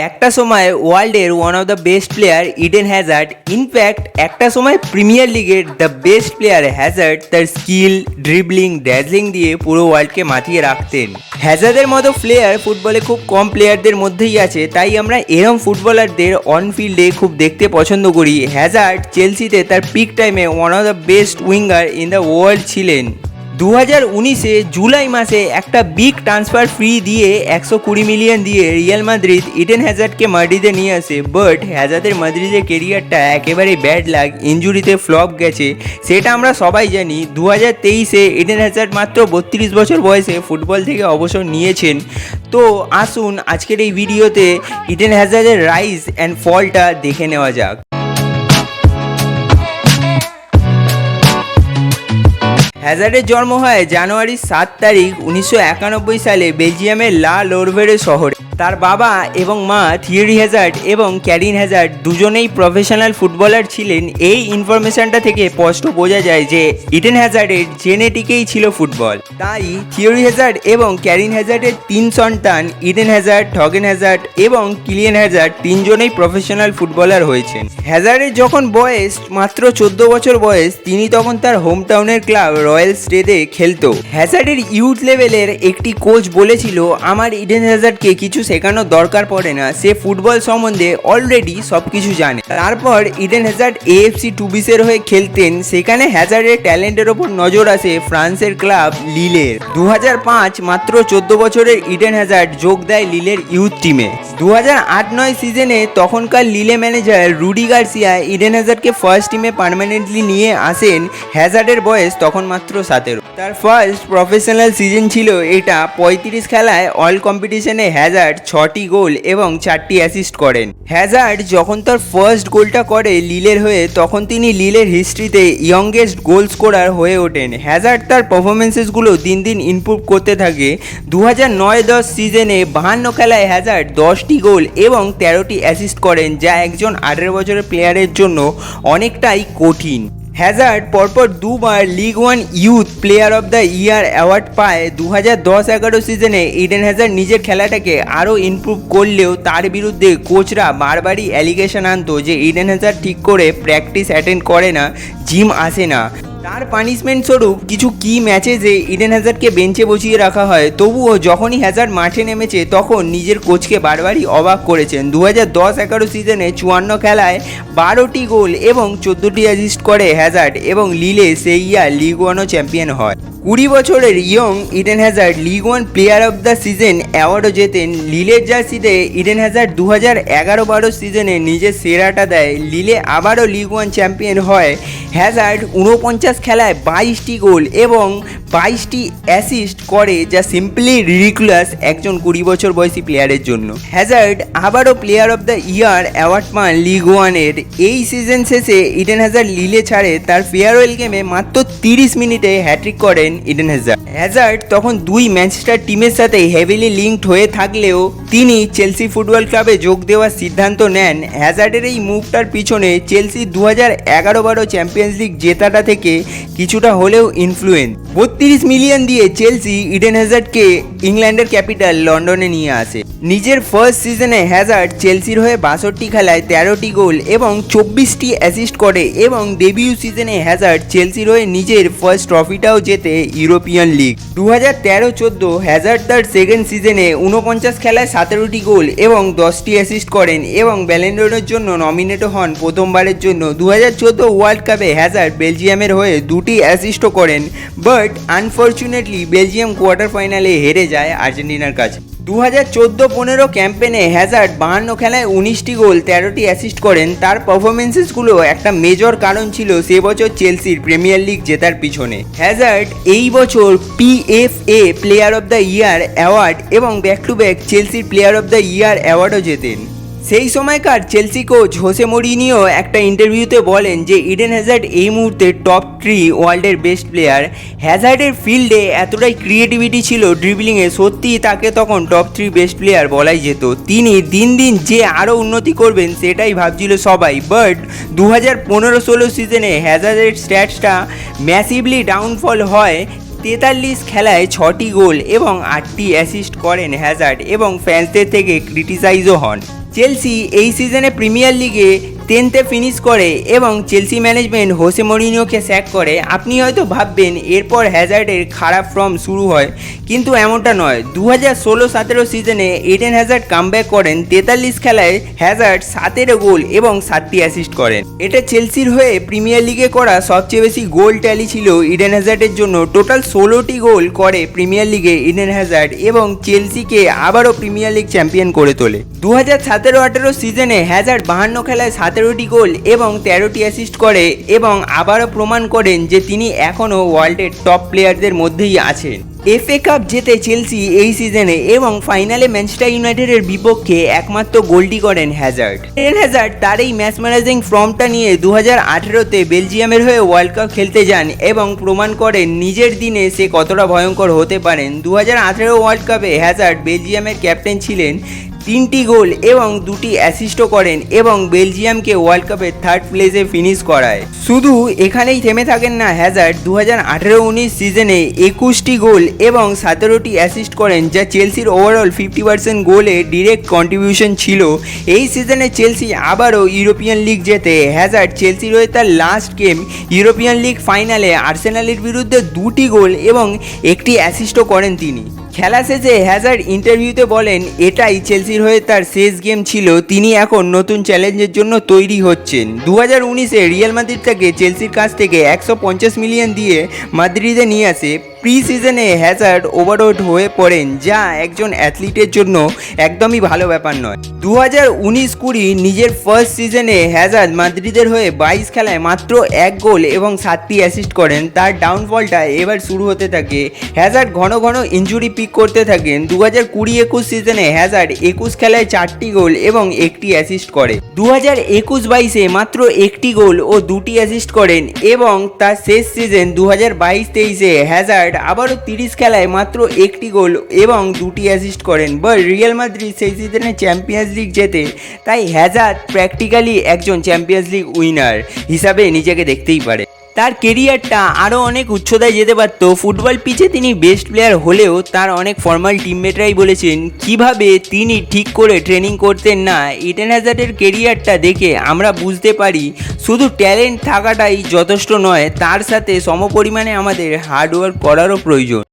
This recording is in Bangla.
একটা সময় ওয়ার্ল্ডের one of the best player Eden Hazard, in fact একটা সময় প্রিমিয়ার লিগের দ্য বেস্ট প্লেয়ার হ্যাজার্ড তার স্কিল, ড্রিবলিং, ড্যাজলিং দিয়ে পুরো ওয়ার্ল্ডকে মাতিয়ে রাখতেন। হ্যাজার্ডের মতো প্লেয়ার ফুটবলে খুব কম প্লেয়ারদের মধ্যেই আছে, তাই আমরা এরম ফুটবলারদের অন ফিল্ডে খুব দেখতে পছন্দ করি। হ্যাজার্ড চেলসিতে তার পিক টাইমে one of the best winger in the world ছিলেন। 2019-এ জুলাই মাসে একটা বিগ ট্রান্সফার ফ্রি দিয়ে 120 মিলিয়ন দিয়ে রিয়াল মাদ্রিদ ইডেন হ্যাজার্ডকে মাদ্রিদে নিয়ে আসে। বাট হ্যাজার্ডের মাদ্রিদের কেরিয়ারটা একেবারে ব্যাড লাক, ইনজুরিতে ফ্লপ গেছে, সেটা আমরা সবাই জানি। 2023-এ ইডেন হ্যাজার্ড মাত্র 32 বছর বয়সে ফুটবল থেকে অবসর নিয়েছেন। তো আসুন আজকের এই ভিডিওতে ইডেন হ্যাজার্ডের রাইজ অ্যান্ড ফলটা দেখে নেওয়া যাক। হ্যাজার্ডের জন্ম হয় জানুয়ারি 7 তারিখ 1991 সালে বেলজিয়ামের লা লোরভেরে শহরে। তার বাবা এবং মা থিয়েরি হ্যাজার্ড এবং ক্যারিন হ্যাজার্ড দুজনেই প্রফেশনাল ফুটবলার ছিলেন। এই ইনফরমেশনটা থেকে স্পষ্ট বোঝা যায় যে ইডেন হ্যাজার্ডের জেনেটিকেই ছিল ফুটবল। তাই থিয়েরি হ্যাজার্ড এবং ক্যারিন হ্যাজার্ডের 3 সন্তান ইডেন হ্যাজার্ড, থগেন হ্যাজার্ড এবং কিলিয়ান হ্যাজার্ড তিনজনেই প্রফেশনাল ফুটবলার হয়েছেন। হ্যাজার্ডের যখন বয়স মাত্র 14 বছর বয়স, তিনি তখন তার হোম টাউনের ক্লাব রয়্যাল স্টেডে খেলতো। হ্যাজার্ডের ইউথ লেভেলের একটি কোচ বলেছিল, আমার ইডেন হ্যাজার্ডকে কিছু শেখানোর দরকার পড়ে না, সে ফুটবল সম্বন্ধে অলরেডি সব কিছু জানে। তারপর ইডেন হ্যাজার্ড এএফসি টুবিসের হয়ে খেলতেন। সেখানে হ্যাজার্ডের ট্যালেন্টের ওপর নজর আসে ফ্রান্সের ক্লাব লিলের। 2005 মাত্র 14 বছরের ইডেন হ্যাজার্ড যোগ দেয় লিলের ইউথ টিমে। 2008-9 সিজনে তখনকার লিলে ম্যানেজার রুডি গার্সিয়া ইডেন হ্যাজার্ডকে ফার্স্ট টিমে পার্মানেন্টলি নিয়ে আসেন। হ্যাজার্ডের বয়স তখন মাত্র 17। তার ফার্স্ট প্রফেশনাল সিজন ছিল এটা। 35 খেলায় অল কম্পিটিশনে হ্যাজার্ড 6টি গোল এবং 4টি অ্যাসিস্ট করেন। হ্যাজার্ড যখন তার ফার্স্ট গোলটা করে লিলের হয়ে, তখন তিনি লিলের হিস্ট্রিতে ইয়ংগেস্ট গোল স্কোরার হয়ে ওঠেন। হ্যাজার্ড তার পারফরমেন্সেসগুলো দিন দিন ইমপ্রুভ করতে থাকে। 2009-10 সিজনে 52 খেলায় হ্যাজার্ড 10টি গোল এবং 13টি অ্যাসিস্ট করেন, যা একজন 18 বছরের প্লেয়ারের জন্য অনেকটাই কঠিন। হ্যাজার্ড পরপর দুবার league one youth player of the year award পায়। 2010-11 সিজনে ইডেন হ্যাজার্ড নিজের খেলাটাকে আরও ইমপ্রুভ করলেও তার বিরুদ্ধে কোচরা বারবারই অ্যালিগেশন আনতো যে ইডেন হ্যাজার্ড ঠিক করে প্র্যাকটিস অ্যাটেন্ড করে না, জিম আসে না। তার পানিশমেন্ট স্বরূপ কিছু কি ম্যাচেসে ইডেন হ্যাজার্ডকে বেঞ্চে বসিয়ে রাখা হয়। তবুও যখনই হ্যাজার্ড মাঠে নেমেছে তখন নিজের কোচকে বারবারই অবাক করেছেন। 2010-11 সিজনে 54 খেলায় 12টি গোল এবং 14টি অ্যাসিস্ট করে হ্যাজার্ড এবং লিলে সেই ইয়ার লিগ ওয়ানও চ্যাম্পিয়ন হয়। 20 বছরের young Eden Hazard league one player of the season অ্যাওয়ার্ডও জেতেন। লিলের জার্সিতে ইডেন হ্যাজার্ড 2011-12 সিজনে নিজের সেরাটা দেয়। লিলে আবারও লিগ ওয়ান চ্যাম্পিয়ন হয়। হ্যাজার্ড 49 খেলায় 22টি গোল এবং 22টি অ্যাসিস্ট করে, যা সিম্পলি রিডিকুলাস একজন 20 বছর বয়সী প্লেয়ারের জন্য। হ্যাজার্ড আবারও player of the year award পান লিগ ওয়ানের। এই সিজন শেষে ইডেন হ্যাজার্ড লিলে ছাড়ে। তার ফেয়ারওয়েল গেমে মাত্র 30 মিনিটে হ্যাট্রিক করেন ইডেন হ্যাজার্ড। হ্যাজার্ড তখন 2 ম্যানচেস্টার টিমের সাথে হেভিলি লিঙ্কড হয়ে থাকলেও তিনি চেলসি ফুটবল ক্লাবে যোগ দেওয়ার সিদ্ধান্ত নেন। হ্যাজার্ডের এই মুভটার পিছনে চেলসি 2011-12 চ্যাম্পিয়ন্স লিগ জেতাটা থেকে কিছুটা হলেও ইনফ্লুয়েন্স। 32 মিলিয়ন দিয়ে চেলসি ইডেন হ্যাজার্ডকে ইংল্যান্ডের ক্যাপিটাল লন্ডনে নিয়ে আসে। নিজের ফার্স্ট সিজনে হ্যাজার্ড চেলসির হয়ে 62 খেলায় 13টি গোল এবং 24টি অ্যাসিস্ট করে এবং ডেবিউ সিজনে হ্যাজার্ড চেলসির হয়ে নিজের ফার্স্ট ট্রফিটাও জেতে ইউরোপিয়ান লিগ। 2013-14 হ্যাজার্ড তার সেকেন্ড সিজনে 49 খেলায় 17টি গোল এবং 10টি অ্যাসিস্ট করেন এবং ব্যালন ড'রের জন্য নমিনেটও হন প্রথমবারের জন্য। 2014 ওয়ার্ল্ড কাপে হ্যাজার্ড বেলজিয়ামের হয়ে 2টি অ্যাসিস্টও করেন, বাট আনফর্চুনেটলি বেলজিয়াম কোয়ার্টার ফাইনালে হেরে যায় আর্জেন্টিনার কাছে। 2014-15 ক্যাম্পেনে হ্যাজার্ড 52 খেলায় 19টি গোল 13টি অ্যাসিস্ট করেন। তার পারফরমেন্সেসগুলো একটা মেজর কারণ ছিল সে বছর চেলসির প্রিমিয়ার লিগ জেতার পিছনে। হ্যাজার্ড এই বছর PFA player of the year award এবং ব্যাক টু ব্যাক চেলসির প্লেয়ার অফ দ্য ইয়ার অ্যাওয়ার্ডও জেতেন। সেই সময়কার চেলসি কোচ হোসে মরিনিও একটা ইন্টারভিউতে বলেন যে ইডেন হ্যাজার্ড এই মুহূর্তে টপ 3 ওয়ার্ল্ডের বেস্ট প্লেয়ার। হ্যাজার্ডের ফিল্ডে এতটাই ক্রিয়েটিভিটি ছিল ড্রিবলিংয়ে, সত্যিই তাকে তখন টপ 3 বেস্ট প্লেয়ার বলাই যেত। তিনি দিন দিন যে আরও উন্নতি করবেন সেটাই ভাবছিল সবাই, বাট 2015-16 সিজনে হ্যাজার্ডের স্ট্যাটসটা ম্যাসিভলি ডাউনফল হয়। 43 খেলায় 6টি গোল এবং 8টি অ্যাসিস্ট করেন হ্যাজার্ড এবং ফ্যান্সদের থেকে ক্রিটিসাইজও হন। চেলসি এই সিজনে প্রিমিয়ার লিগে 10th ফিনিশ করে এবং চেলসি ম্যানেজমেন্ট হোসে মরিনিওকে স্যাক করে। আপনি হয়তো ভাববেন এরপর হ্যাজার্ডের খারাপ ফর্ম শুরু হয়, কিন্তু এমনটা নয়। 2016-17 সিজনে ইডেন হ্যাজার্ড কামব্যাক করেন। 43 খেলায় হ্যাজার্ড 17 গোল এবং 7টি অ্যাসিস্ট করেন। এটা চেলসির হয়ে প্রিমিয়ার লিগে করা সবচেয়ে বেশি গোল ট্যালি ছিল ইডেন হ্যাজার্ডের জন্য। টোটাল 16টি গোল করে প্রিমিয়ার লিগে ইডেন হ্যাজার্ড এবং চেলসিকে আবারও প্রিমিয়ার লিগ চ্যাম্পিয়ন করে তোলে। 2017-18 সিজনে হ্যাজার্ড 52 খেলায় 17টি গোল এবং 13টি অ্যাসিস্ট করে এবং আবারও প্রমাণ করেন যে তিনি এখনও ওয়ার্ল্ডের টপ প্লেয়ারদের মধ্যেই আছেন। এফএ কাপ জেতে চেলসি এই সিজনে এবং ফাইনালে ম্যানচেস্টার ইউনাইটেডের বিপক্ষে একমাত্র গোলটি করেন হ্যাজার্ড। হ্যাজার্ড তার এই ম্যাচ ম্যানেজিং ফর্মটা নিয়ে 2018-তে বেলজিয়ামের হয়ে ওয়ার্ল্ড কাপ খেলতে যান এবং প্রমাণ করেন নিজের দিনে সে কতটা ভয়ঙ্কর হতে পারেন। 2018 ওয়ার্ল্ড কাপে হ্যাজার্ড বেলজিয়ামের ক্যাপ্টেন ছিলেন, 3টি গোল এবং 2টি অ্যাসিস্টও করেন এবং বেলজিয়ামকে ওয়ার্ল্ড কাপের 3rd প্লেসে ফিনিশ করায়। শুধু এখানেই থেমে থাকেন না হ্যাজার্ড, 2018-19 সিজনে 21টি গোল এবং 17টি অ্যাসিস্ট করেন, যা চেলসির ওভারঅল 50% গোলে ডিরেক্ট কন্ট্রিবিউশন ছিল। এই সিজনে চেলসি আবারও ইউরোপিয়ান লিগ জেতে। হ্যাজার্ড চেলসির হয়ে তার লাস্ট গেম ইউরোপিয়ান লিগ ফাইনালে আর্সেনালের বিরুদ্ধে 2টি গোল এবং 1টি অ্যাসিস্টও করেন তিনি। খেলা শেষে হ্যাজার্ড ইন্টারভিউতে বলেন এটাই চেলসির হয়ে তার শেষ গেম ছিল। তিনি এখন নতুন চ্যালেঞ্জের জন্য তৈরি হচ্ছেন। 2019-এ রিয়াল মাদ্রিদ তাকে চেলসির কাছ থেকে 150 মিলিয়ন দিয়ে মাদ্রিদে নিয়ে আসে। প্রি সিজনে হ্যাজার্ড ওভারওয়েট হয়ে পড়েন, যা একজন অ্যাথলিটের জন্য একদমই ভালো ব্যাপার নয়। 2019-20 নিজের ফার্স্ট সিজনে হ্যাজার্ড মাদ্রিদের হয়ে 22 খেলায় মাত্র 1 গোল এবং 7টি অ্যাসিস্ট করেন। তার ডাউনফলটা এবার শুরু হতে থাকে। হ্যাজার্ড ঘন ঘন ইনজুরি পিক করতে থাকেন। 2020-21 সিজনে হ্যাজার্ড 21 খেলায় 4টি গোল এবং 1টি অ্যাসিস্ট করে। 2021-22-এ মাত্র 1টি গোল ও 2টি অ্যাসিস্ট করেন এবং তার শেষ সিজন 2022-23-এ হ্যাজার্ড আবারও 30 খেলায় মাত্র 1টি গোল এবং 2টি অ্যাসিস্ট করেন। বাট রিয়াল মাদ্রিদ সেই সিজনে চ্যাম্পিয়ন্স লিগ জেতে, তাই হ্যাজার্ড প্র্যাকটিক্যালি একজন চ্যাম্পিয়ন্স লিগ উইনার হিসাবে নিজেকে দেখতেই পারে। তার কেরিয়ারটা আরও অনেক উচ্চতায় যেতে পারত। ফুটবল পিচে তিনি বেস্ট প্লেয়ার হলেও তার অনেক ফর্মাল টিমমেটরাই বলেছেন কিভাবে তিনি ঠিক করে ট্রেনিং করতেন না। ইডেন হ্যাজার্ডের কেরিয়ারটা দেখে আমরা বুঝতে পারি শুধু ট্যালেন্ট থাকাটাই যথেষ্ট নয়, তার সাথে সমপরিমাণে আমাদের হার্ডওয়ার্ক করারও প্রয়োজন।